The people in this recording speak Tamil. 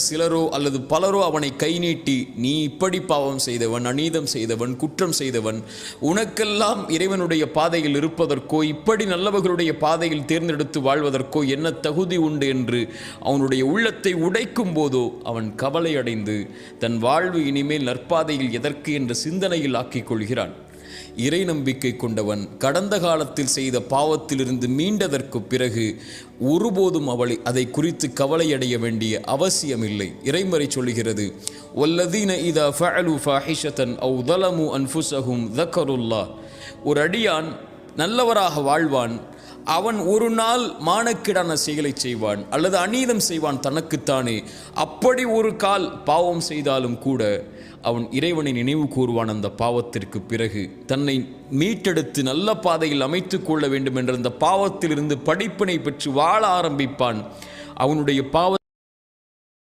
சிலரோ அல்லது பலரோ அவனை கை நீட்டி, நீ இப்படி பாவம் செய்தவன், அநீதம் செய்தவன், குற்றம் செய்தவன், உனக்கெல்லாம் இறைவனுடைய பாதையில் இருப்பதற்கோ இப்படி நல்லவர்களுடைய பாதையில் தேர்ந்தெடுத்து வாழ்வதற்கோ என்ன தகுதி உண்டு என்று அவனுடைய உள்ளத்தை உடைக்கும் போதோ அவன் கவலை அடைந்து தன் வாழ்வு இனிமேல் நற்பாதையில் எதற்கு என்ற சிந்தனையில் ஆக்கிக் கொள்கிறான். இறை நம்பிக்கை கொண்டவன் கடந்த காலத்தில் செய்த பாவத்திலிருந்து மீண்டதற்கு பிறகு ஒருபோதும் அதை குறித்து கவலையடைய வேண்டிய அவசியமில்லை. இறைமறை சொல்லுகிறது, வல்லதீன இதா ஃபஅலு ஃபாஹிஷதன் அவ் ஸலமு அன்ஃபுஸஹும் ஸக்கருல்லாஹ். ஒரு அடியான் நல்லவராக வாழ்வான், அவன் ஒரு நாள் மானக்கேடான செயலை செய்வான் அல்லது அநீதம் செய்வான் தனக்குத்தானே. அப்படி ஒரு கால் பாவம் செய்தாலும் கூட அவன் இறைவனை நினைவு கூறுவான். அந்த பாவத்திற்கு பிறகு தன்னை மீட்டெடுத்து நல்ல பாதையில் அமைத்து கொள்ள வேண்டும் என்ற அந்த பாவத்திலிருந்து படிப்பினை பெற்று வாழ ஆரம்பிப்பான். அவனுடைய பாவ